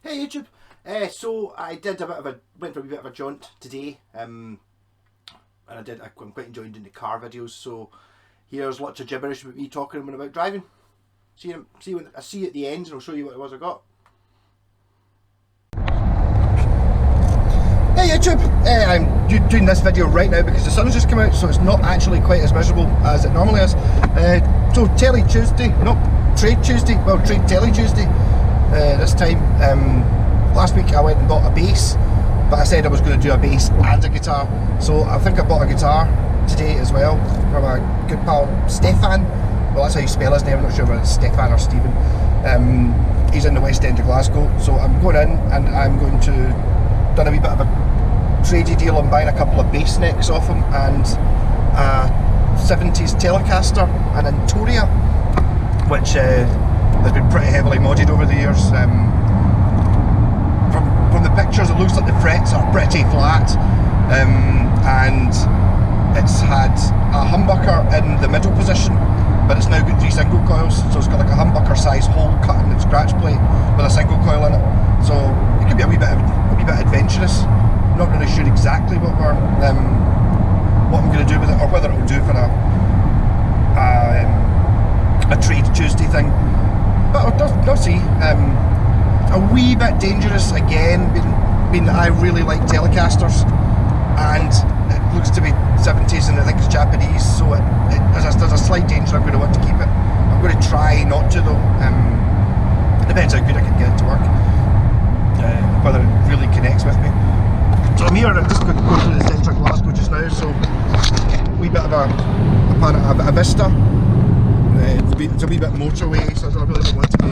Hey YouTube. So I did went for a wee bit of a jaunt today, and I'm quite enjoying doing the car videos. So here's lots of gibberish about me talking about driving. See when I see you at the end, and I'll show you what it was I got. Hey YouTube, I'm doing this video right now because the sun's just come out, so it's not actually quite as miserable as it normally is. So Trade Tuesday, well, Trade Tele Tuesday. This time, last week I went and bought a bass, but I said I was going to do a bass and a guitar, so I think I bought a guitar today as well from a good pal Stefan. Well, that's how you spell his name. I'm not sure whether it's Stefan or Stephen. He's in the West End of Glasgow, so I'm going in and I'm going to done a wee bit of a tradey deal on buying a couple of bass necks off him and a 70s Telecaster, an Antoria, which has been pretty heavily modded over the years. From the pictures it looks like the frets are pretty flat, and it's had a humbucker in the middle position, but it's now got 3 single coils, so it's got like a humbucker size hole cut in the scratch plate with a single coil in it, so it could be a wee bit adventurous. I'm not really sure exactly what I'm going to do with it, or whether it will do for a Trade Tuesday thing. But I'll see. A wee bit dangerous again, being that I really like Telecasters, and it looks to be 70s and I think it's Japanese, so there's a slight danger I'm going to want to keep it. I'm going to try not to though. It depends how good I can get it to work, whether it really connects with me. So I'm here, I'm just going through the centre of Glasgow just now, so a wee bit of a vista. It's a wee bit motorway, so I really don't want to be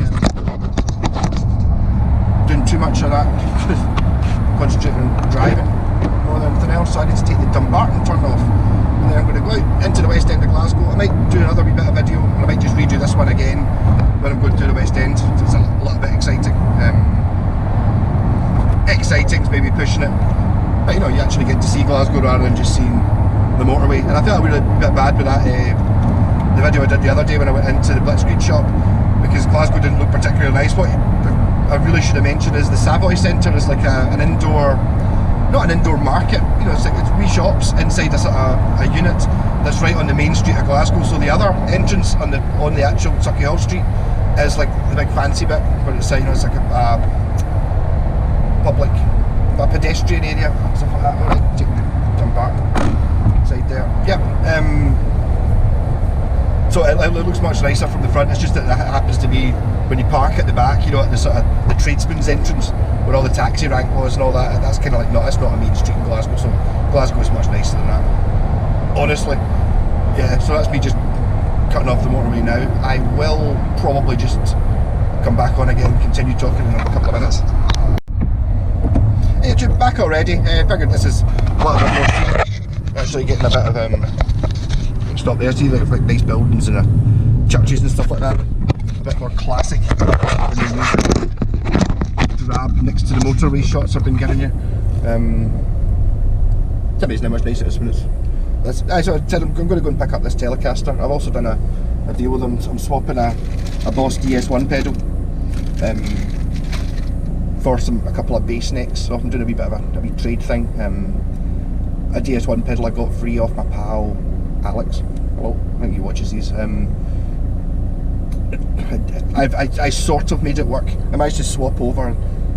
doing too much of that. Concentrating on driving more than anything else, so I need to take the Dumbarton turn off, and then I'm going to go out into the West End of Glasgow. I might do another wee bit of video, and I might just redo this one again when I'm going through the West End. So it's a little bit exciting. Exciting's maybe pushing it, but you know, you actually get to see Glasgow rather than just seeing the motorway. And I felt really a bit bad with that the video I did the other day when I went into the Blitzkrieg shop, because Glasgow didn't look particularly nice. What I really should have mentioned is the Savoy Centre is like an indoor, not an indoor market, you know, it's wee shops inside a sort of a unit that's right on the main street of Glasgow. So the other entrance on the actual Tucky Hall Street is like the big fancy bit, where it's, you know, it's like a pedestrian area, stuff like that. Alright, take the Dumbarton side there. Yep. So it looks much nicer from the front. It's just that it happens to be when you park at the back, you know, at the sort of the tradesman's entrance where all the taxi rank was and all that. That's kind of like, it's not a main street in Glasgow, so Glasgow is much nicer than that, honestly. Yeah, so that's me just cutting off the motorway now. I will probably just come back on again, continue talking in a couple of minutes. Hey, back already. I figured this is a little bit more scenic. Actually getting a bit of stop there, see like nice buildings and churches and stuff like that. A bit more classic drab next to the motorway shots I've been giving you. It's amazing how much nicer it is when it's... So I said I'm going to go and pick up this Telecaster. I've also done a deal with them. I'm swapping a Boss DS1 pedal for a couple of bass necks. So I'm doing a wee bit of a wee trade thing. A DS1 pedal I got free off my pal Alex. Hello, I think he watches these. I sort of made it work. I managed to swap over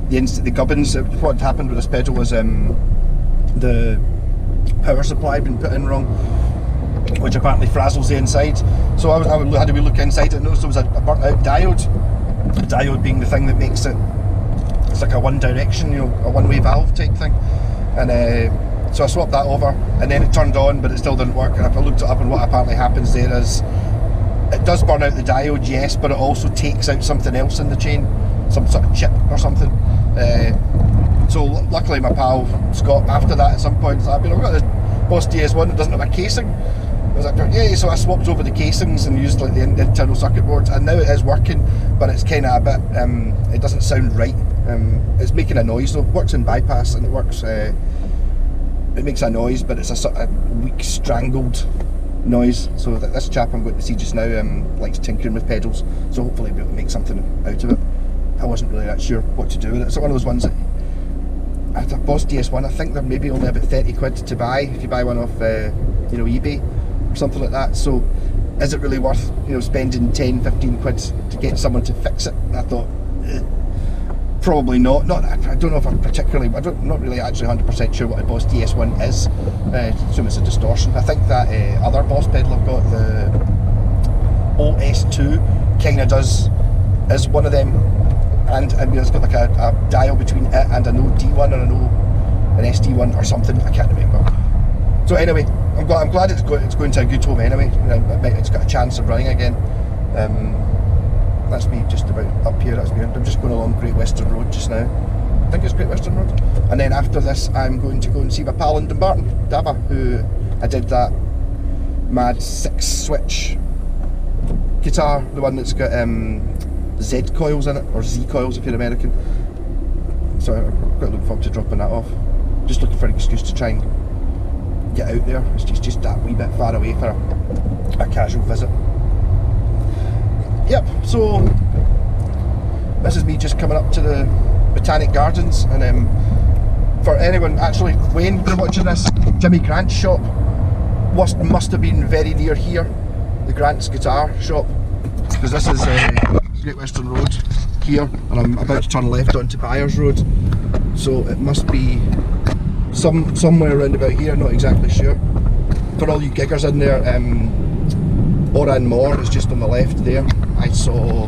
the gubbins. What had happened with this pedal was the power supply had been put in wrong, which apparently frazzles the inside. So I had to look inside it and noticed there was a burnt out diode. The diode being the thing that makes it, it's like a one direction, you know, a one way valve type thing. And so I swapped that over, and then it turned on, but it still didn't work. And I looked it up, and what apparently happens there is it does burn out the diode, yes, but it also takes out something else in the chain, some sort of chip or something. So luckily my pal Scott, after that at some point, said, I've got this Boss DS1 that doesn't have a casing. I was like, yeah, so I swapped over the casings and used like the internal circuit boards, and now it is working, but it's kind of a bit, it doesn't sound right. It's making a noise though. It works in bypass, and it works, it makes a noise, but it's a sort of weak, strangled noise. So this chap I'm going to see just now likes tinkering with pedals, so hopefully we'll be able to make something out of it. I wasn't really that sure what to do with it. It's one of those ones that I had a Boss DS1. I think they're maybe only about 30 quid to buy if you buy one off you know, eBay or something like that. So is it really worth, you know, spending 10-15 quid to get someone to fix it? And I thought probably not. I don't know if I'm not really actually 100% sure what a Boss DS1 is. I assume it's a distortion. I think that other Boss pedal I've got, the OS2, kind of is one of them, and it's got like a dial between it and an OD1 or an SD1 or something. I can't remember. So anyway, I'm glad it's going to a good home anyway. It's got a chance of running again. That's me just about up here. That's me. I'm just going along Great Western Road just now. I think it's Great Western Road. And then after this, I'm going to go and see my pal in Dumbarton, Dava, who I did that mad 6-switch guitar, the one that's got Z coils in it, or Z coils if you're American. So I'm quite looking forward to dropping that off. Just looking for an excuse to try and get out there. It's just that wee bit far away for a casual visit. Yep, so this is me just coming up to the Botanic Gardens, and for anyone, actually, Wayne, if you're watching this, Jimmy Grant's shop must have been very near here, the Grant's guitar shop, because this is Great Western Road here, and I'm about to turn left onto Byers Road, so it must be somewhere around about here, not exactly sure. For all you giggers in there, Oran Moore is just on the left there. I saw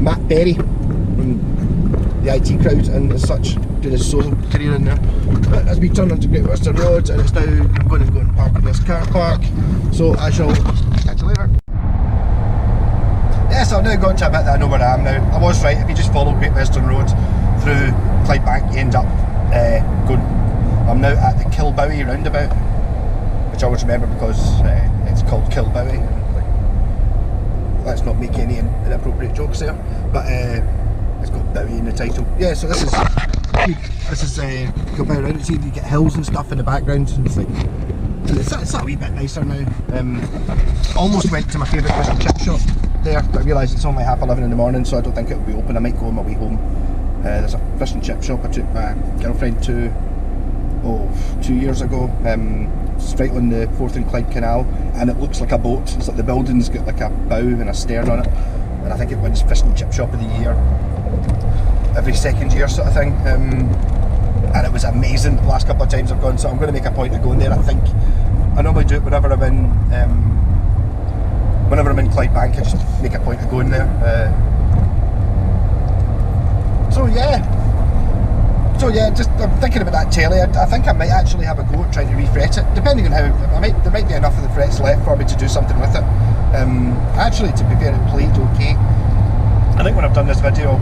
Matt Berry from the IT crowd and as such doing his solo career in there. But as we turn onto Great Western Road, and it's now I'm going to go and park in this car park, so I shall catch you later. Yes, I've now got to a bit that I know where I am now. I was right, if you just follow Great Western Road through Clydebank, you end up going. I'm now at the Kilbowie roundabout, which I always remember because it's called Kilbowie. Let's not make any inappropriate jokes there, but it's got Bowie in the title. Yeah, so this is Kilbowie round. See, you get hills and stuff in the background, and it's a wee bit nicer now. Almost went to my favourite fish and chip shop there, but I realised it's only 11:30 in the morning, so I don't think it'll be open. I might go on my way home. There's a fish and chip shop I took my girlfriend to 2 years ago. It's right on the Forth and Clyde Canal, and it looks like a boat. It's like the building's got like a bow and a stern on it, and I think it wins Fish and Chip Shop of the Year every second year sort of thing. And it was amazing the last couple of times I've gone, so I'm going to make a point of going there. I think I normally do it whenever I'm in Clydebank. I just make a point of going there. So yeah, just I'm thinking about that tele. I think I might actually have a go at trying to refret it, depending on how. There might be enough of the frets left for me to do something with it. Actually, to be fair, it played okay. I think when I've done this video,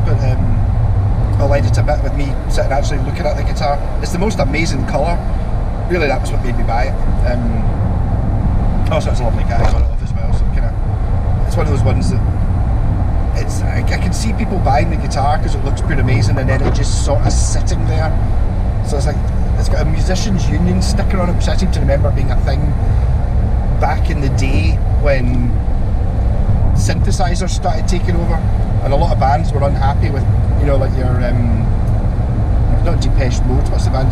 I'll edit a bit with me sitting actually looking at the guitar. It's the most amazing colour. Really, that was what made me buy it. Also, it's a lovely guy I got it off as well. So it's one of those ones that. I can see people buying the guitar because it looks pretty amazing, and then it just sort of sitting there. So it's like it's got a musicians union sticker on it, which I seem to remember being a thing back in the day when synthesizers started taking over, and a lot of bands were unhappy with, you know, like your not Depeche Mode, what's the band?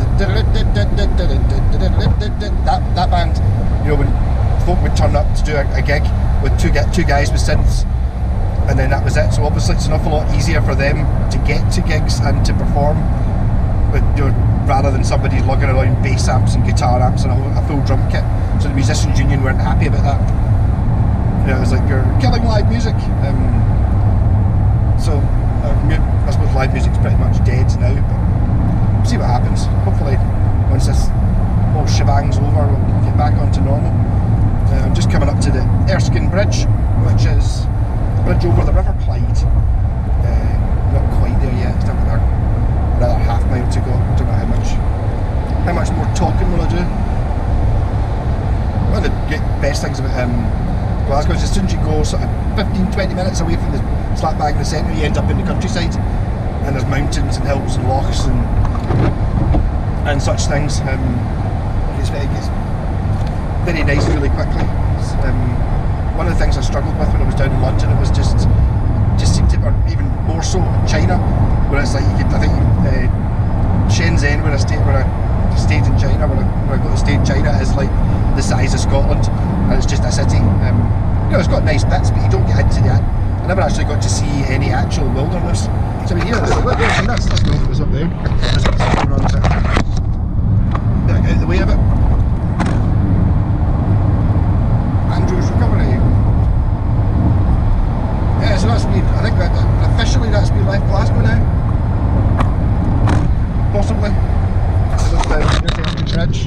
That band, you know, when folk would turn up to do a gig with two guys with synths. And then that was it. So obviously it's an awful lot easier for them to get to gigs and to perform, but rather than somebody lugging around bass amps and guitar amps and a full drum kit. So the musicians union weren't happy about that. You know, it was like, you're killing live music. So I suppose live music's pretty much dead now, but we'll see what happens. Hopefully once this whole shebang's over, we'll get back onto normal. I'm just coming up to the Erskine Bridge, which is bridge over the River Clyde. Not quite there yet. Still got another half mile to go. I don't know how much more talking will I do. One of the best things about Glasgow is as soon as you go sort of 15-20 minutes away from the slap bang in the centre, you end up in the countryside, and there's mountains and hills and lochs and such things. It gets very nice really quickly. One of the things I struggled with when I was down in London, it was just seemed to, or even more so in China, where it's like you could, I think Shenzhen, where I stayed in China, where I go to stay in China, is like the size of Scotland, and it's just a city. You know, it's got nice bits, but you don't get into that. I never actually got to see any actual wilderness. So I mean, here, that's wilderness up there. Out of the way of it. Andrew's Recovery. Yeah, so that's been, I think that officially that's been left Glasgow now. Possibly. The bridge.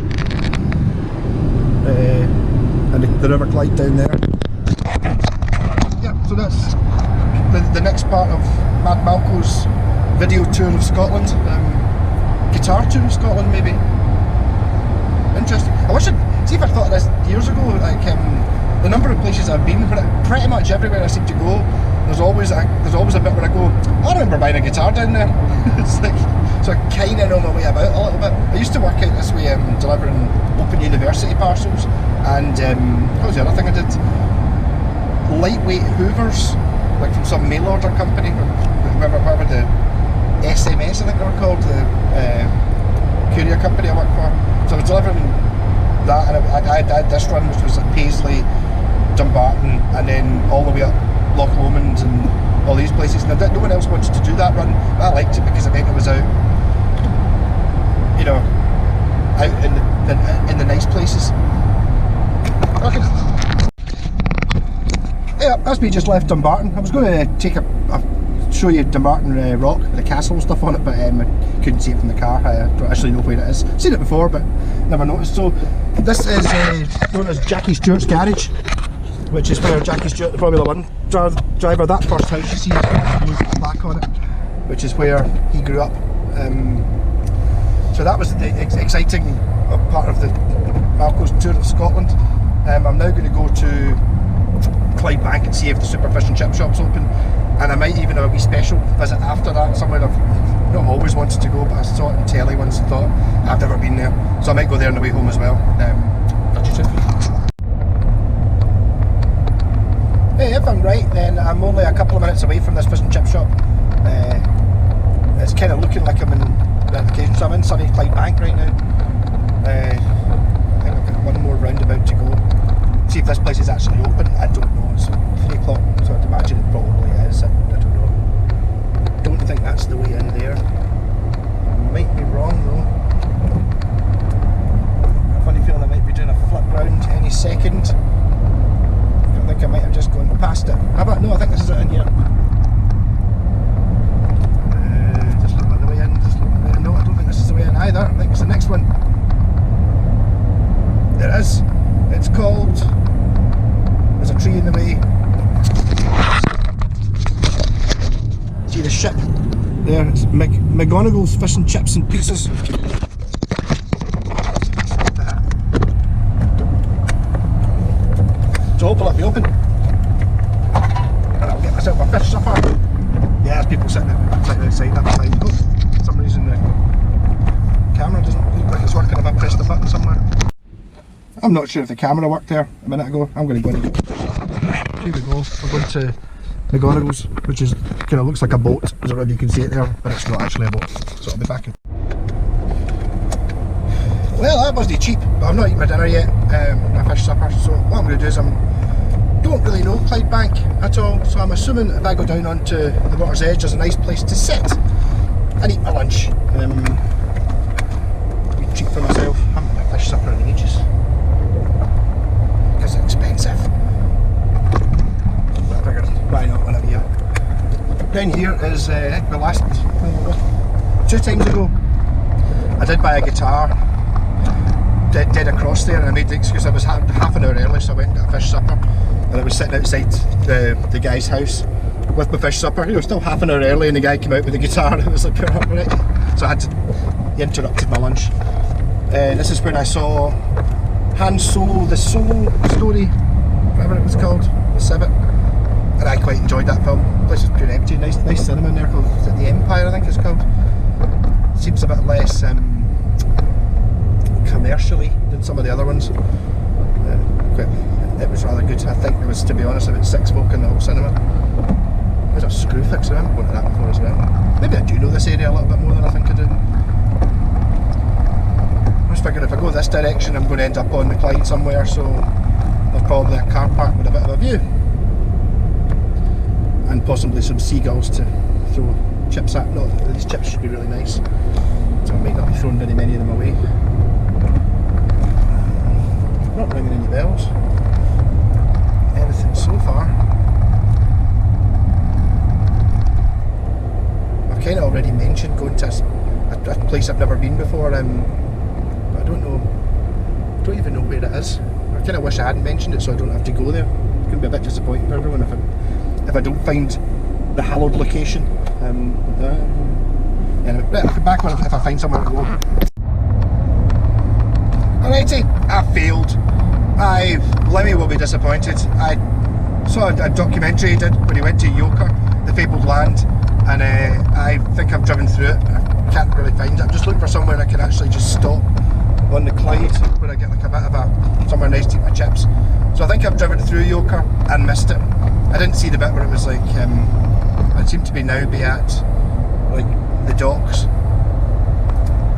And the River Clyde down there. Yeah, so that's the next part of Mad Malko's video tour of Scotland. Guitar tour of Scotland, maybe. Interesting. I wish see if I thought of this years ago, like the number of places I've been, pretty much everywhere I seem to go, there's always a bit where I go, I remember buying a guitar down there. It's like, so I kind of know my way about a little bit. I used to work out this way, delivering Open University parcels, and what was the other thing I did? Lightweight hoovers, like from some mail order company, whatever the SMS I think they were called, the courier company I worked for. So I was delivering that, and I had this run, which was like Paisley, Dumbarton, and then all the way up Loch Lomond and all these places. Now, no one else wanted to do that run, but I liked it because it meant it was out, you know, out in the nice places. Okay. Yeah, that's me just left Dumbarton. I was going to show you Dumbarton Rock, the castle stuff on it, but I couldn't see it from the car. I don't actually know where it is. Seen it before, but never noticed. So this is known as Jackie Stewart's garage, which is where Jackie Stewart, the Formula 1 driver, that first house you see, blue plaque on it, which is where he grew up. So that was the exciting part of the Malko's tour of Scotland. I'm now going to go to Clyde Bank and see if the Super Fish and Chip Shop's open, and I might even have a wee special visit after that, somewhere I've not always wanted to go, but I saw it on tele once and thought, I've never been there, so I might go there on the way home as well. Hey, if I'm right, then I'm only a couple of minutes away from this fish and chip shop. It's kind of looking like I'm in the occasion, so I'm in sunny Clyde Bank right now. I think I've got one more roundabout to go. See if this place is actually open. I don't know. It's 3 o'clock, so I'd imagine it probably is. I don't know. Don't think that's the way in there. Might be wrong though. Got a funny feeling I might be doing a flip round any second. I think I might have just gone past it. How about, no, I think this is it in here. Just looking at the way in, no, I don't think this is the way in either. I think it's the next one. There it is. It's called, there's a tree in the way. See the ship there, it's McGonagall's Fish and Chips and Pizzas. So hopefully it'll be open. And I'll get myself a fish supper. Yeah, there's people sitting outside that time. Oh, for some reason the camera doesn't look like it's working if I pressed the button somewhere. I'm not sure if the camera worked there a minute ago. I'm going to go in. Here we go. We're going to McGonagall's, which is kind of looks like a boat. I don't know if you can see it there, but it's not actually a boat. So I'll be back in. Well, that wasn't cheap, but I'm not eating my dinner yet, my fish supper, so what I'm going to do is don't really know Clyde Bank at all, so I'm assuming if I go down onto the water's edge there's a nice place to sit and eat my lunch. A treat for myself. I haven't had a fish supper in ages, because it's expensive. But I figured, why not when I'm here. Down here is the last, 2 times ago, I did buy a guitar. Dead across there, and I made the excuse I was half an hour early, so I went and got a fish supper, and I was sitting outside the guy's house with my fish supper, you know, still half an hour early, and the guy came out with the guitar and I was like, right. So I had to, he interrupted my lunch. This is when I saw Han Solo, the Solo story, whatever it was called, the Civet, and I quite enjoyed that film. The place is pure empty, nice cinema in there called, is it The Empire I think it's called. Seems a bit less commercially than some of the other ones. It was rather good. I think there was, to be honest, about 6 folk in the whole cinema. There's a screw fix around, I've gone to that before as well. area a little bit more than I think I do. I was figuring if I go this direction I'm going to end up on the Clyde somewhere, so there's probably a car park with a bit of a view. And possibly some seagulls to throw chips at. No, these chips should be really nice, so I might not be throwing very many of them away. Not ringing any bells. Anything so far. I've kind of already mentioned going to a place I've never been before, but I don't even know where it is. I kind of wish I hadn't mentioned it so I don't have to go there. It's going to be a bit disappointing for everyone if I don't find the hallowed location. Anyway, I'll come back if I find somewhere to go. Alrighty, I failed. Limmy will be disappointed. I saw a documentary he did when he went to Yoker, the fabled land, and I think I've driven through it. I can't really find it. I'm just looking for somewhere I can actually just stop on the Clyde where I get like a bit of somewhere nice to eat my chips. So I think I've driven through Yoker and missed it. I didn't see the bit where it was like, it seemed to be now be at like the docks,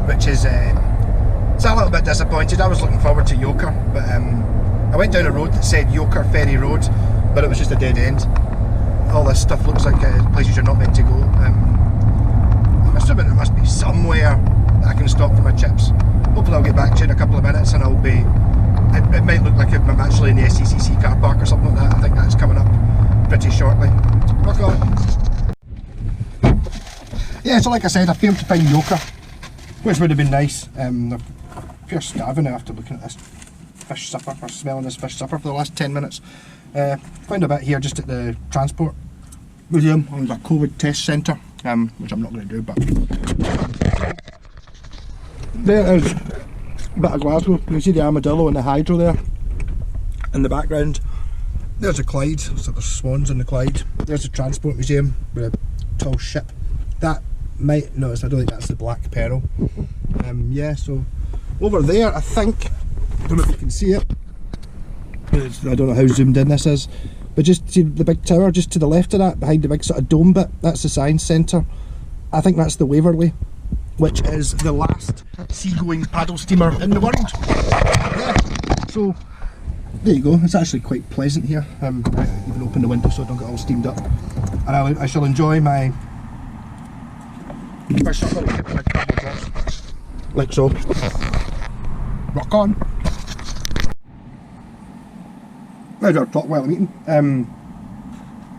which is it's a little bit disappointed. I was looking forward to Yoker, but I went down a road that said Yoker Ferry Road, but it was just a dead end. All this stuff looks like places you're not meant to go. I'm assuming there must be somewhere that I can stop for my chips. Hopefully I'll get back to you in a couple of minutes and I'll be... It might look like I'm actually in the SCCC car park or something like that. I think that's coming up pretty shortly. Rock on. Yeah, so like I said, I failed to find Yoker, which would have been nice. I'm pure starving after looking at this fish supper, or smelling this fish supper for the last 10 minutes. Found a bit here just at the Transport Museum on the COVID test centre, which I'm not going to do, but there is a bit of Glasgow. You can see the armadillo and the hydro there in the background. There's a Clyde, so there's swans in the Clyde. There's the Transport Museum with a tall ship. That might, no, I don't think that's the Black Pearl. Yeah, so over there, I think, I don't know if you can see it. I don't know how zoomed in this is, but just see the big tower just to the left of that, behind the big sort of dome bit, that's the Science Centre. I think that's the Waverley, which is the last seagoing paddle steamer in the world. Yeah, so there you go. It's actually quite pleasant here. I even open the window so I don't get all steamed up, and I shall enjoy my fish supper like so. Rock on. There's our talk while I'm eating.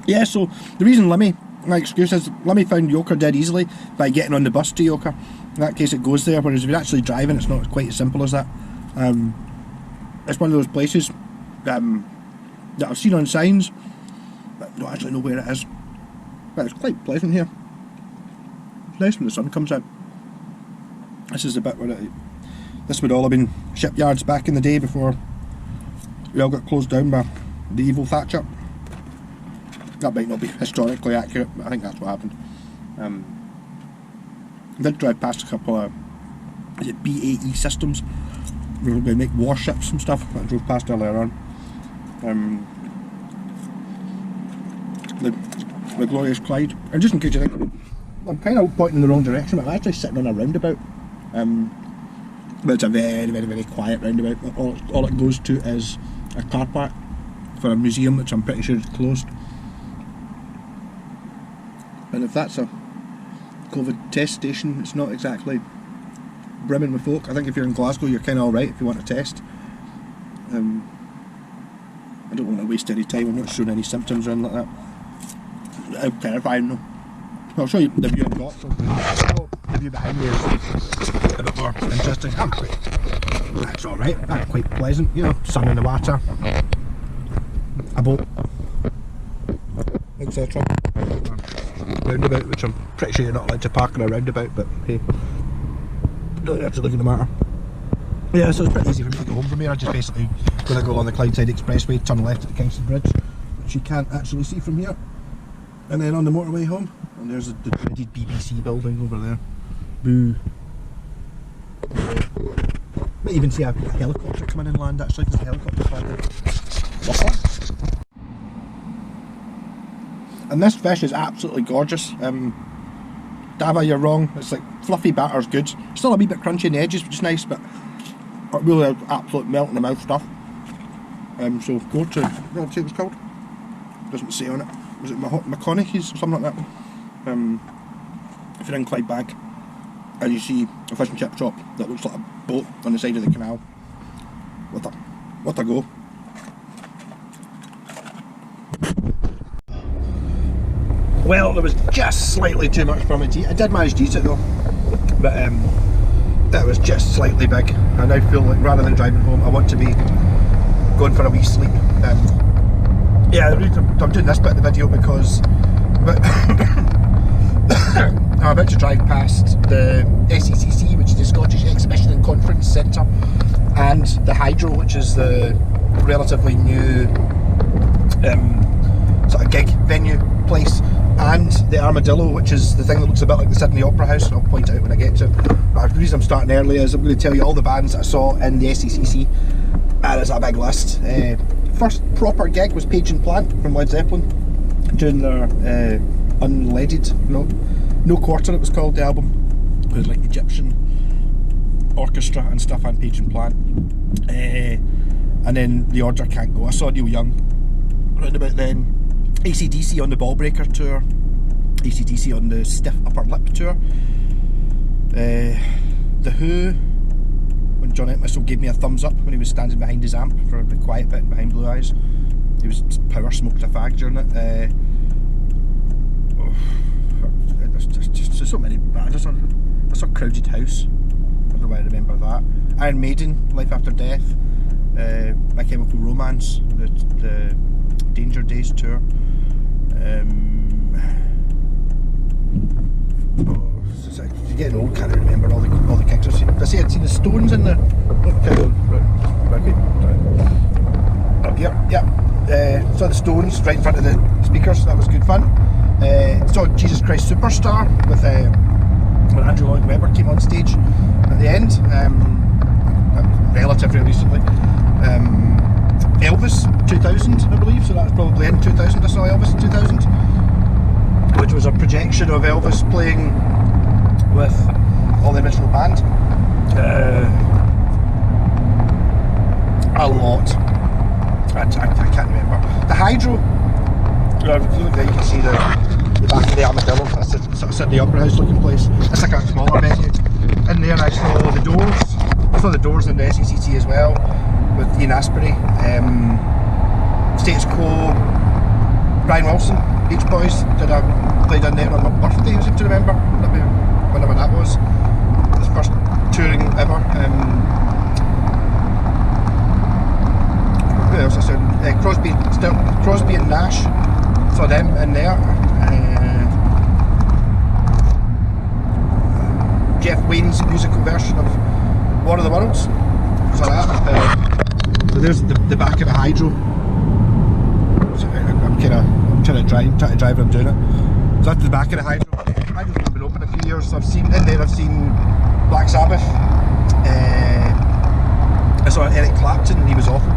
Yeah, so the reason my excuse is Limmy found Yoker dead easily by getting on the bus to Yoker. In that case it goes there, whereas if you're actually driving it's not quite as simple as that. It's one of those places that I've seen on signs but don't actually know where it is. But it's quite pleasant here. It's nice when the sun comes out. This is the bit where this would all have been shipyards back in the day before we all got closed down by the evil Thatcher. That might not be historically accurate, but I think that's what happened. I did drive past a couple of BAE systems where they make warships and stuff that I drove past earlier on. The glorious Clyde. And just in case you think I'm kind of pointing in the wrong direction, but I'm actually sitting on a roundabout. But it's a very, very, very quiet roundabout. All it goes to is a car park for a museum, which I'm pretty sure is closed. And if that's a COVID test station, it's not exactly brimming with folk. I think if you're in Glasgow, you're kind of alright if you want to test. I don't want to waste any time. I'm not showing any symptoms or anything like that. How terrifying though. I'll show you the view I've got. So the view behind me is a bit more interesting. That's alright, that's quite pleasant, you know, sun in the water, a boat, etc. Roundabout, which I'm pretty sure you're not allowed to park in a roundabout, but hey, don't actually look at the matter. Yeah, so it's pretty easy for me to go home from here. I just basically gonna go along the Clydeside Expressway, turn left at the Kingston Bridge, which you can't actually see from here, and then on the motorway home, and there's the dreaded BBC building over there. Boo. Might even see a helicopter coming in land actually, because the helicopter's landed. And this fish is absolutely gorgeous. Down Dava, you're wrong. It's like fluffy batter's good. Still a wee bit crunchy in the edges, which is nice, but really absolute melt in the mouth stuff. So go to, what did it was called? Doesn't say on it. Was it McConaughey's or something like that? If you're in Clydebank and you see a fish and chip shop that looks like a boat on the side of the canal, what a go. Well, there was just slightly too much for me to eat. I did manage to eat it though, but that was just slightly big. I now feel like rather than driving home, I want to be going for a wee sleep. Yeah, the reason I'm doing this bit of the video because I'm about to drive past the SECC, which is the Scottish Exhibition and Conference Centre, and the Hydro, which is the relatively new sort of gig venue place, and the Armadillo, which is the thing that looks a bit like the Sydney Opera House. I'll point it out when I get to it. But the reason I'm starting early is I'm going to tell you all the bands that I saw in the SECC, and it's a big list. First proper gig was Page and Plant from Led Zeppelin, doing their unleaded, no quarter it was called, the album. It was like Egyptian orchestra and stuff, and Page and Plant. And then The Order Can't Go. I saw Neil Young round about then. AC/DC on the Ballbreaker tour, AC/DC on the Stiff Upper Lip tour. The Who, when John Entwistle gave me a thumbs up when he was standing behind his amp for the quiet bit behind Blue Eyes. He was power smoked a fag during it. There's just so many bands. I saw Crowded House. I don't know why I remember that. Iron Maiden, Life After Death. My Chemical Romance, the Danger Days tour. You're getting old, can't remember all the gigs I've seen. Did I say I'd seen the Stones in there? Up here, yeah. Saw the Stones right in front of the speakers. That was good fun. Saw Jesus Christ Superstar with when Andrew Lloyd Webber came on stage at the end. Relatively recently. Elvis 2000, I believe, so that was probably in 2000. I saw Elvis in 2000, which was a projection of Elvis playing with all the original band. A lot. I can't remember. The Hydro, if you look there you can see the back of the Armadillo. That's a sort of Sydney Opera House looking place. It's like a smaller venue. In there I saw the Doors. I saw the Doors in the SECC as well, with Ian Astbury, Status Quo, Brian Wilson, Beach Boys, played in there on my birthday, I seem to remember, whenever that was. His first touring ever. Who else I saw? Crosby and Nash, saw them in there. Jeff Wayne's musical version of War of the Worlds, saw that. So there's the back of the Hydro. So I'm trying to drive when I'm doing it. So that's the back of the Hydro. The Hydro's only been open a few years, so I've seen Black Sabbath. I saw Eric Clapton and he was awful.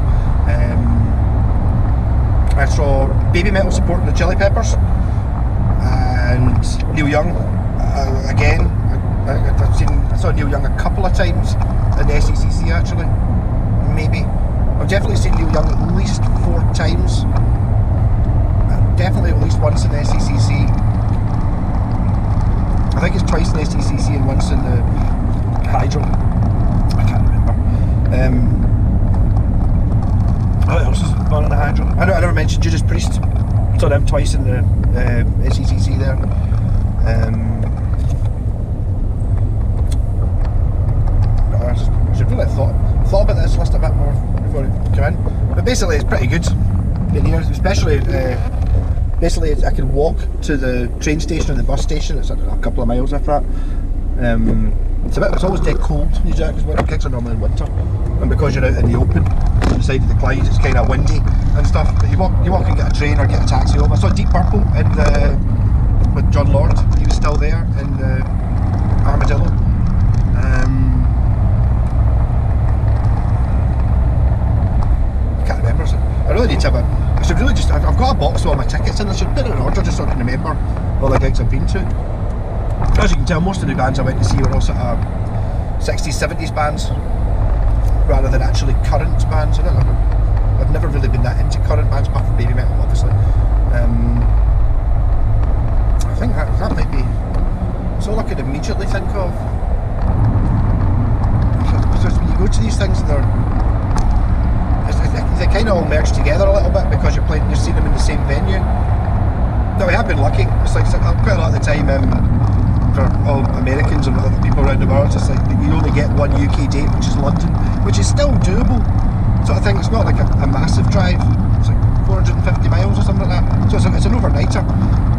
I saw Baby Metal supporting the Chili Peppers, and Neil Young again. I saw Neil Young a couple of times in the SECC actually. Maybe. I've definitely seen Neil Young at least 4 times. Definitely at least once in the SECC. I think it's twice in the SECC and once in the Hydro. I can't remember. What else is on in the Hydro? I never mentioned Judas Priest. Saw them twice in the SECC there. I should really have thought about this list a bit more before it came in. But basically, it's pretty good in here, especially. Basically, I can walk to the train station and the bus station. It's a couple of miles after that. It's always dead cold usually because winter gigs are normally in winter, and because you're out in the open on the side of the Clyde, it's kind of windy and stuff. But you walk and get a train or get a taxi home. I saw Deep Purple with John Lord. He was still there in the Armadillo. I can't remember. So I really need to have I've got a box with all my tickets in. I should put it in order just so I can remember all the gigs I've been to. as you can tell, most of the bands I went to see were all sort of 60s, 70s bands, rather than actually current bands. I don't know. I've never really been that into current bands, apart from baby metal, obviously. I think that might be. It's all I could immediately think of. Because when you go to these things, they kind of all merge together a little bit because you're seeing them in the same venue. No, we have been lucky. It's like quite a lot of the time for all Americans and other people around the world, it's like you only get one UK date, which is London, which is still doable, sort of thing. It's not like a massive drive. It's like 450 miles or something like that. So it's an overnighter,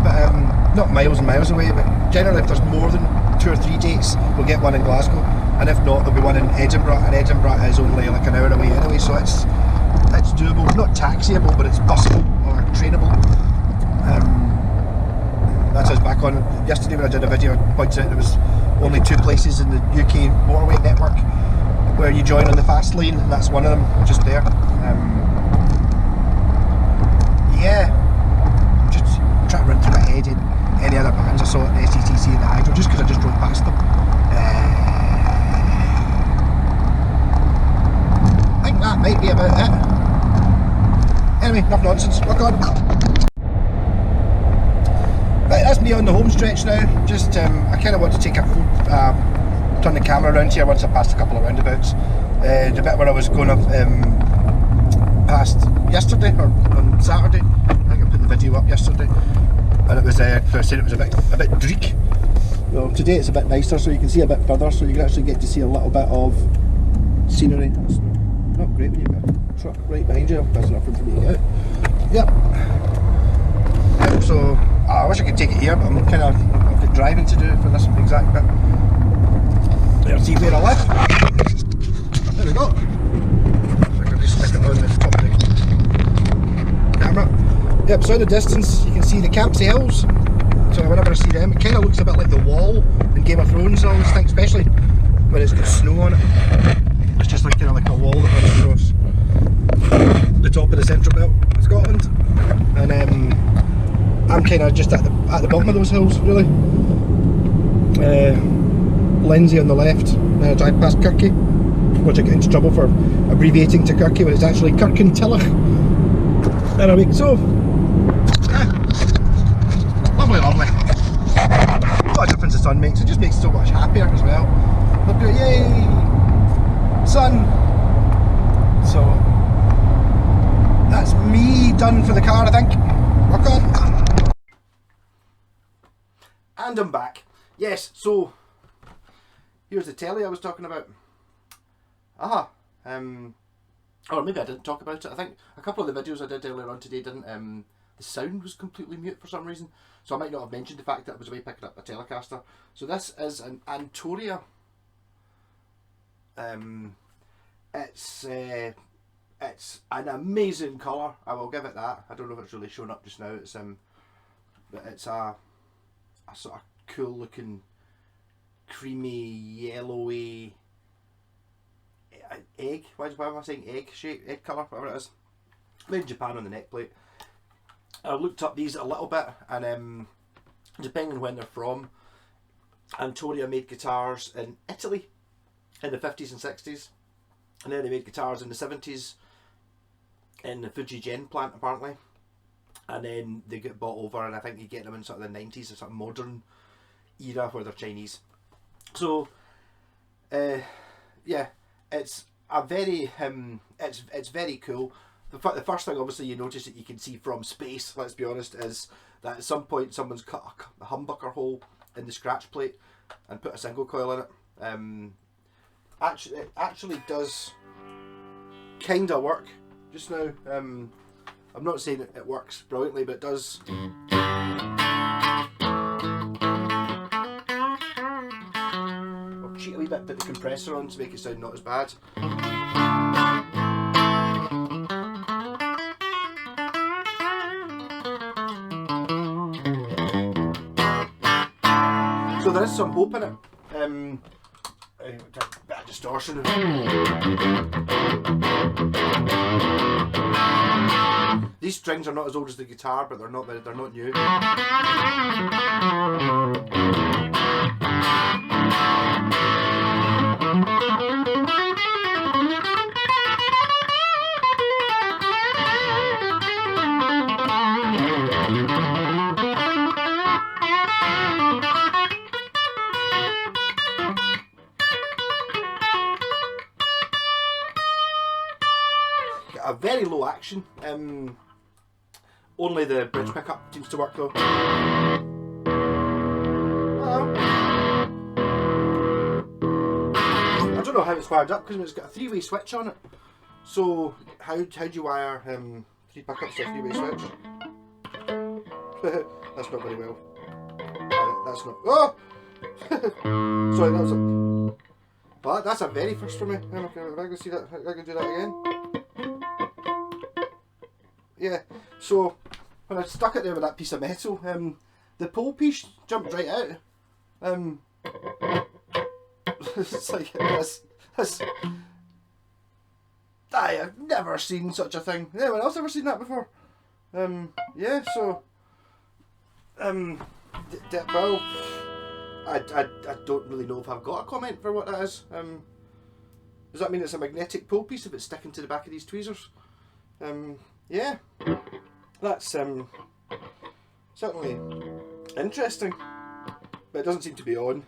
but not miles and miles away. But generally, if there's more than 2 or 3 dates, we'll get one in Glasgow, and if not, there'll be one in Edinburgh. And Edinburgh is only like an hour away anyway, so it's doable. It's not taxiable, but it's busable or trainable. That's us back on. Yesterday when I did a video, I pointed out there was only 2 places in the UK motorway network where you join on the fast lane, and that's one of them, just there. Yeah, just trying to run through my head in any other bands I saw at the SETC and the Hydro, just because I just drove past them. I think that might be about it. Anyway, enough nonsense, rock on. Right, that's me on the home stretch now. Just, I kind of want to take a full, turn the camera around here once I passed a couple of roundabouts. The bit where I was going up past yesterday, or on Saturday. I think I put the video up yesterday. And it was, I said it was a bit dreek. Well, today it's a bit nicer, so you can see a bit further, so you can actually get to see a little bit of scenery. That's not great when you've got a truck right behind you. That's enough for me to get out. Yep. So I wish I could take it here, but I'm kind of I've got driving to do for this exact bit. Let's see where I live. There we go. So I can just stick it on the top of the camera. Yep, so in the distance you can see the Campsie Hills. So whenever I see them, it kind of looks a bit like the wall in Game of Thrones and all this thing, especially when it's got snow on it. It's just like kind of like a wall that runs across the top of the central belt of Scotland. And I'm kind of just at the bottom of those hills, really. Lindsay on the left, then I drive past Kirky, which I get into trouble for abbreviating to Kirky when it's actually Kirkentillach. Anyway, so lovely. What a difference the sun makes. It just makes it so much happier as well. Look at, yay, sun. So that's me done for the car, I think. Rock on. And I'm back. Yes, so here's the telly I was talking about. Or maybe I didn't talk about it. I think a couple of the videos I did earlier on today didn't, the sound was completely mute for some reason. So I might not have mentioned the fact that I was away picking up a Telecaster. So this is an Antoria. It's an amazing colour, I will give it that. I don't know if it's really showing up just now. It's but it's a sort of cool looking creamy yellowy egg. Why am I saying egg shape? Egg colour, whatever it is. Made in Japan on the neck plate. I looked up these a little bit, and depending on when they're from, Antoria made guitars in Italy in the 50s and 60s, and then they made guitars in the 70s in the Fujigen plant apparently, and then they get bought over, and I think you get them in sort of the 90s, a sort of modern era where they're Chinese. So yeah, it's a very it's very cool. The first thing obviously you notice that you can see from space, let's be honest, is that at some point someone's cut a humbucker hole in the scratch plate and put a single coil in it. It actually does kind of work just now. I'm not saying it works brilliantly, but it does. I'll cheat a wee bit, put the compressor on to make it sound not as bad. So there is some hope in it. A bit of distortion. These strings are not as old as the guitar, but they're not new. a very low action. Only the bridge pickup seems to work though. I don't know how it's wired up because it's got a 3-way switch on it. So how do you wire 3 pickups to a 3-way switch? That's not very well. That's not. Oh! Sorry, that was a. Well, that's a very first for me. Am I going to see that? I can do that again. Yeah. So when I stuck it there with that piece of metal, the pole piece jumped right out. It's like this. I've never seen such a thing. Anyone else ever seen that before? Yeah. So. Well, I don't really know if I've got a comment for what that is. Does that mean it's a magnetic pole piece if it's sticking to the back of these tweezers? Yeah, that's certainly interesting, but it doesn't seem to be on.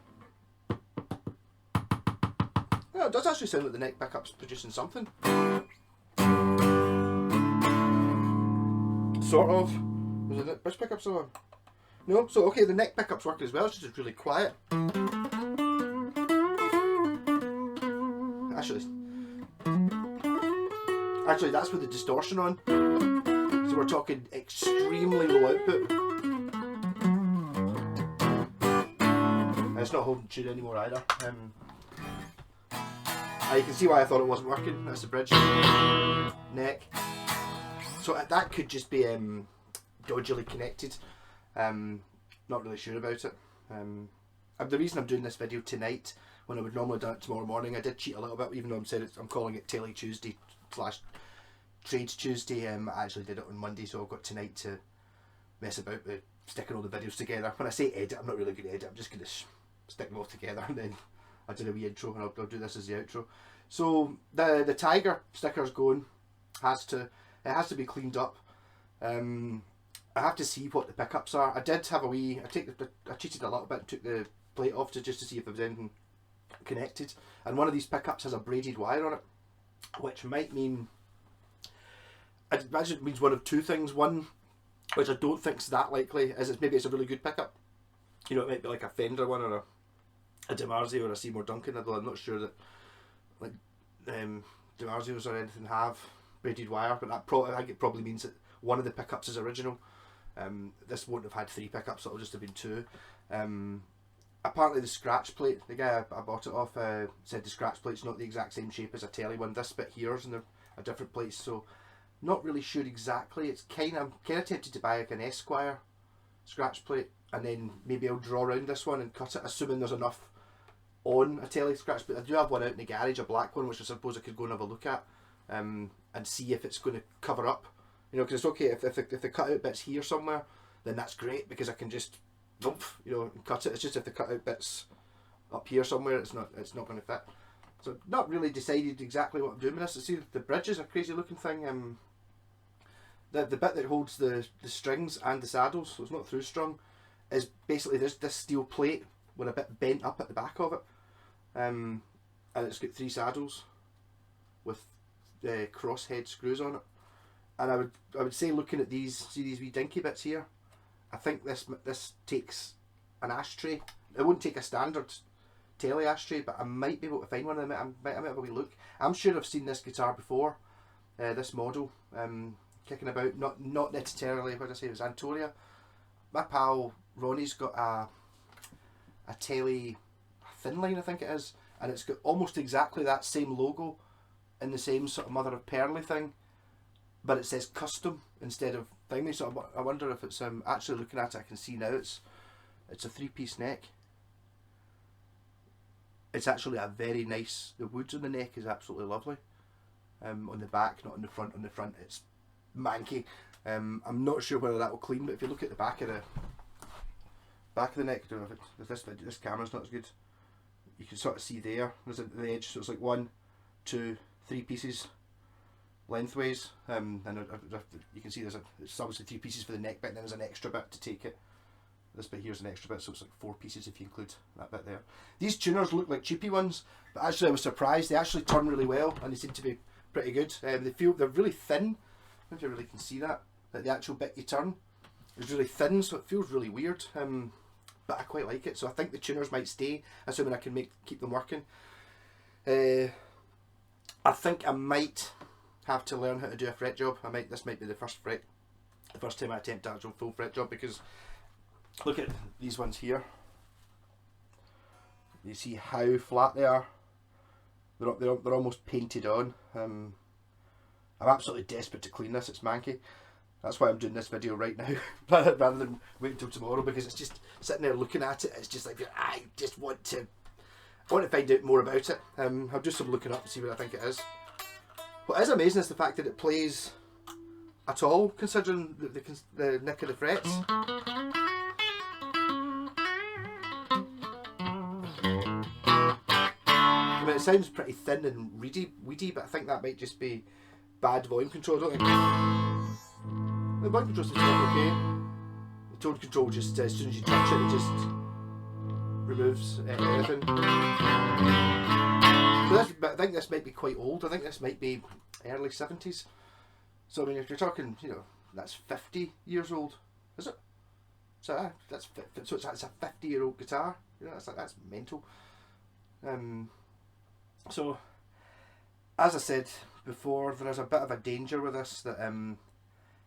Oh, it does actually sound like the neck pickup's producing something. Sort of. Was it bridge pickups on? No, so okay, the neck pickup's working as well, it's just really quiet. Actually that's with the distortion on. So we're talking extremely low output. And it's not holding tune anymore either. You can see why I thought it wasn't working. That's the bridge. Neck. So that could just be dodgily connected. Not really sure about it. The reason I'm doing this video tonight, when I would normally do it tomorrow morning, I did cheat a little bit, even though I'm calling it Tele Tuesday / Trades Tuesday. I actually did it on Monday, so I've got tonight to mess about with sticking all the videos together. When I say edit, I'm not really going to edit, I'm just going to stick them all together, and then I did a wee intro, and I'll do this as the outro. So the tiger sticker's going. It has to be cleaned up. I have to see what the pickups are. I did have a wee. I cheated a little bit and took the plate off just to see if there was anything connected. And one of these pickups has a braided wire on it, which might mean. I imagine it means one of two things. One, which I don't think is that likely, is maybe it's a really good pickup. You know, it might be like a Fender one or a DiMarzio or a Seymour Duncan. Although I'm not sure that like DiMarzios or anything have braided wire, but I think it probably means that one of the pickups is original. This won't have had 3 pickups, so it'll just have been 2. Apparently the scratch plate, the guy I bought it off said the scratch plate's not the exact same shape as a tele one. This bit here is in a different place, so not really sure exactly. I'm kind of tempted to buy like an Esquire scratch plate, and then maybe I'll draw around this one and cut it, assuming there's enough on a tele scratch plate. I do have one out in the garage, a black one, which I suppose I could go and have a look at and see if it's going to cover up. You know, because it's okay if the cut out bit's here somewhere, then that's great because I can just, you know, and cut it. It's just if the cut out bit's up here somewhere, it's not going to fit. So not really decided exactly what I'm doing with this. I see the bridge is a crazy looking thing. The bit that holds the strings and the saddles, so it's not through strung, is basically this steel plate with a bit bent up at the back of it, and it's got 3 saddles with crosshead screws on it. And I would say, looking at these wee dinky bits here, I think this takes an ashtray. It wouldn't take a standard tele ashtray, but I might be able to find one of them. I might have a wee look. I'm sure I've seen this guitar before, this model, kicking about. Not necessarily, what did I say, it was Antoria. My pal Ronnie's got a tele thin line, I think it is, and it's got almost exactly that same logo in the same sort of mother of pearly thing, but it says custom instead of thingy. So I wonder if it's actually looking at it, I can see now it's a 3-piece neck. It's actually a very nice. The woods on the neck is absolutely lovely. On the back, not on the front. On the front, it's manky. I'm not sure whether that will clean, but if you look at the back of the neck, I don't know if this camera's not as good. You can sort of see there. There's the edge, so it's like 1, 2, 3 pieces lengthways, and you can see it's obviously 3 pieces for the neck bit, and then there's an extra bit to take it. This bit here's an extra bit, so it's like 4 pieces if you include that bit there. These tuners look like cheapy ones, but actually I was surprised. They actually turn really well, and they seem to be pretty good. They're really thin. I don't know if you really can see that. Like the actual bit you turn is really thin, so it feels really weird. But I quite like it, so I think the tuners might stay, assuming I can keep them working. I think I might have to learn how to do a fret job. This might be the first time I attempt an actual full fret job, because look at these ones here. You see how flat they are. They're almost painted on. I'm absolutely desperate to clean this. It's manky. That's why I'm doing this video right now rather than wait until tomorrow, because it's just sitting there looking at it. It's just like, I want to find out more about it. I'll do some looking up and see what I think it is. What is amazing is the fact that it plays at all, considering the nick of the frets. I mean, it sounds pretty thin and weedy, but I think that might just be bad volume control, don't you? The volume control seems okay. The tone control just, as soon as you touch it, it just removes anything. But I think this might be quite old. I think this might be early 70s. So I mean, if you're talking, that's 50 years old, is it? So it's a 50-year-old guitar. That's mental. So as I said before, there's a bit of a danger with this that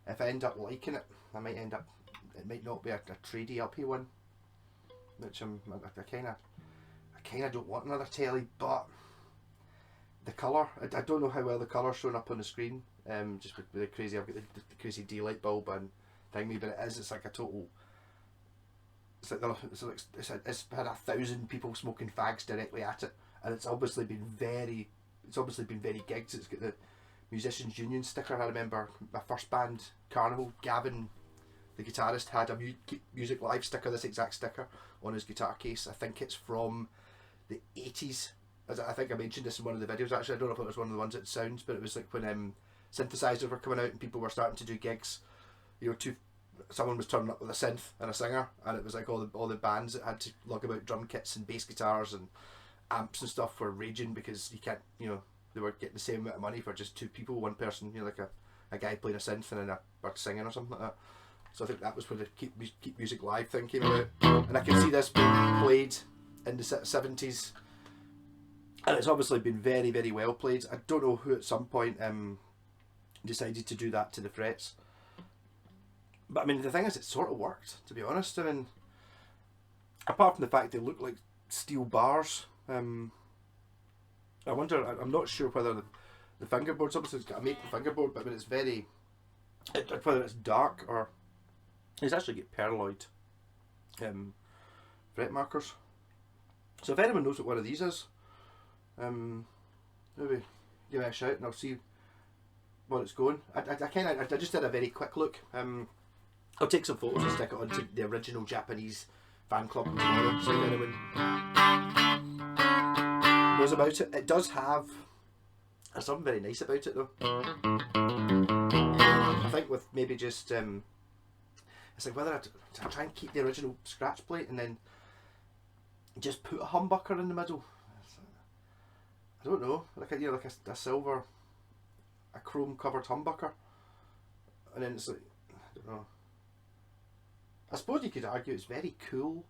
if I end up liking it, it might not be a tradie uppy one, which I kind of don't want another tele, but the colour, I don't know how well the colour's showing up on the screen, just with the crazy, I've got the crazy D-light bulb and thingy, but it's like a total, it's had 1,000 people smoking fags directly at it, and it's obviously been very gigged. It's got the Musicians Union sticker. I remember my first band, Carnival, Gavin, the guitarist, had a Music Live sticker, this exact sticker, on his guitar case. I think it's from the 80s. I think I mentioned this in one of the videos actually. I don't know if it was one of the ones that sounds, but it was like when synthesizers were coming out and people were starting to do gigs. Someone was turning up with a synth and a singer, and it was like all the bands that had to lug about drum kits and bass guitars and amps and stuff were raging, because you can't, they were getting the same amount of money for just two people, one person, like a guy playing a synth and then a bird singing or something like that. So I think that was when the Keep Music Live thing came out, and I can see this being played in the 70s, and it's obviously been very, very well played. I don't know who at some point decided to do that to the frets, but I mean, the thing is, it sort of worked, to be honest. I mean, apart from the fact they look like steel bars, I wonder, I'm not sure whether the fingerboard's obviously got a maple fingerboard, but I mean, it's whether it's dark or it's actually got perloid fret markers. So if anyone knows what one of these is, maybe give it a shout and I'll see where it's going. I just did a very quick look. I'll take some photos and stick it onto the original Japanese fan club tomorrow, so if anyone knows about it. It does have something very nice about it though. I think with maybe just it's like whether I try and keep the original scratch plate and then just put a humbucker in the middle. I don't know, like a silver, a chrome covered humbucker, and then it's like, I don't know. I suppose you could argue it's very cool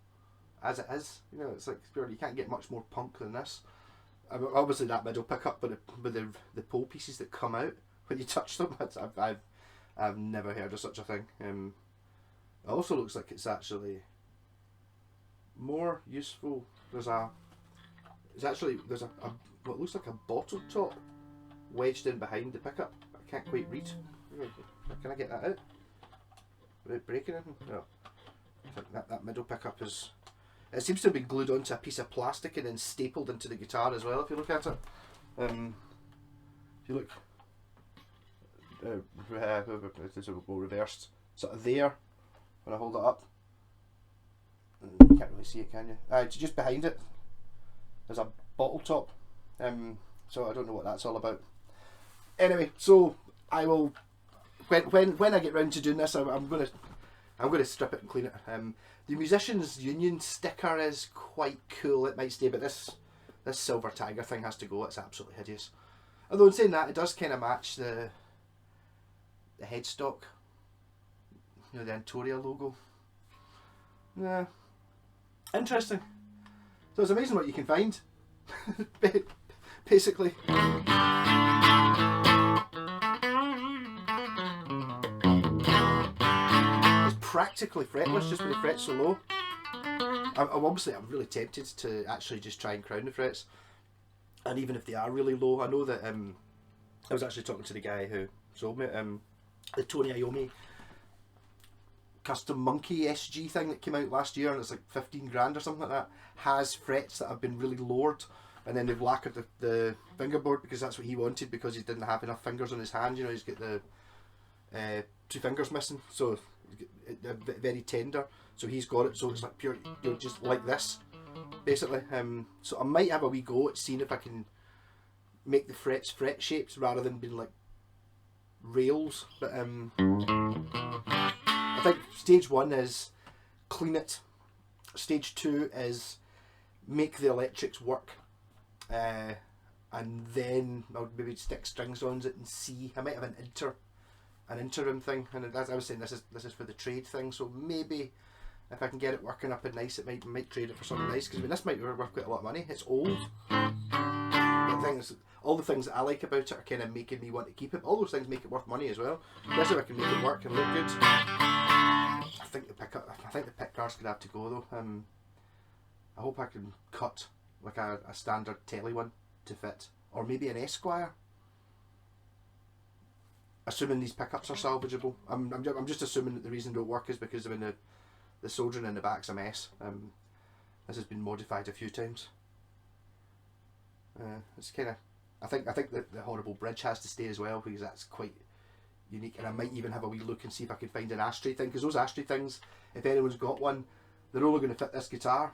as it is. It's like, you can't get much more punk than this. Obviously that middle pickup, but with the pole pieces that come out when you touch them, I've never heard of such a thing. It also looks like it's actually more useful. There's what looks like a bottle top wedged in behind the pickup. I can't quite read. Can I get that out without breaking anything? No. I think that middle pickup is. It seems to have been glued onto a piece of plastic and then stapled into the guitar as well, if you look at it. If you look, this will go reversed, sort of there, when I hold it up. You can't really see it, can you? It's just behind it. There's a bottle top, so I don't know what that's all about. Anyway, so I will, when I get round to doing this, I'm going to strip it and clean it. The Musicians Union sticker is quite cool. It might stay, but this silver tiger thing has to go. It's absolutely hideous. Although in saying that, it does kind of match the headstock, you know, the Antoria logo. Yeah, interesting. So it's amazing what you can find, basically. It's practically fretless, just with the frets so low. I'm really tempted to actually just try and crown the frets, and even if they are really low, I know that I was actually talking to the guy who sold me the Tony Iommi custom monkey SG thing that came out last year, and it's like 15 grand or something like that, has frets that have been really lowered, and then they've lacquered the fingerboard because that's what he wanted, because he didn't have enough fingers on his hand. You know, he's got the 2 fingers missing, so they're very tender, so he's got it so it's like pure, you know, just like this basically. So I might have a wee go at seeing if I can make the frets fret shapes rather than being like rails, but I think stage 1 is clean it, stage 2 is make the electrics work, and then I'll maybe stick strings on it and see. I might have an interim thing, and as I was saying, this is for the trade thing, so maybe if I can get it working up and nice, it might trade it for something nice, because I mean, this might be worth quite a lot of money. It's old, but all the things that I like about it are kind of making me want to keep it. All those things make it worth money as well, especially if I can make it work and look good. I think the pick guard's gonna have to go though. I hope I can cut like a standard tele one to fit, or maybe an Esquire. Assuming these pickups are salvageable. I'm just assuming that the reason they don't work is because I mean the soldering in the back's a mess. This has been modified a few times. It's kind of, I think that the horrible bridge has to stay as well, because that's quite unique, and I might even have a wee look and see if I can find an ashtray thing, because those ashtray things, if anyone's got one, they're only going to fit this guitar.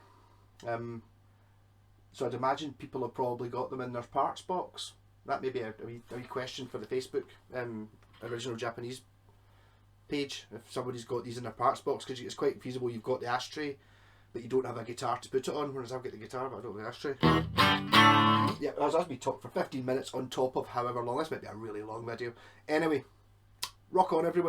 So I'd imagine people have probably got them in their parts box. That may be a wee question for the Facebook original Japanese page, if somebody's got these in their parts box, because it's quite feasible you've got the ashtray but you don't have a guitar to put it on, whereas I've got the guitar but I don't have the ashtray. Yeah, as we talk for 15 minutes on top of however long, this might be a really long video. Anyway, rock on everyone.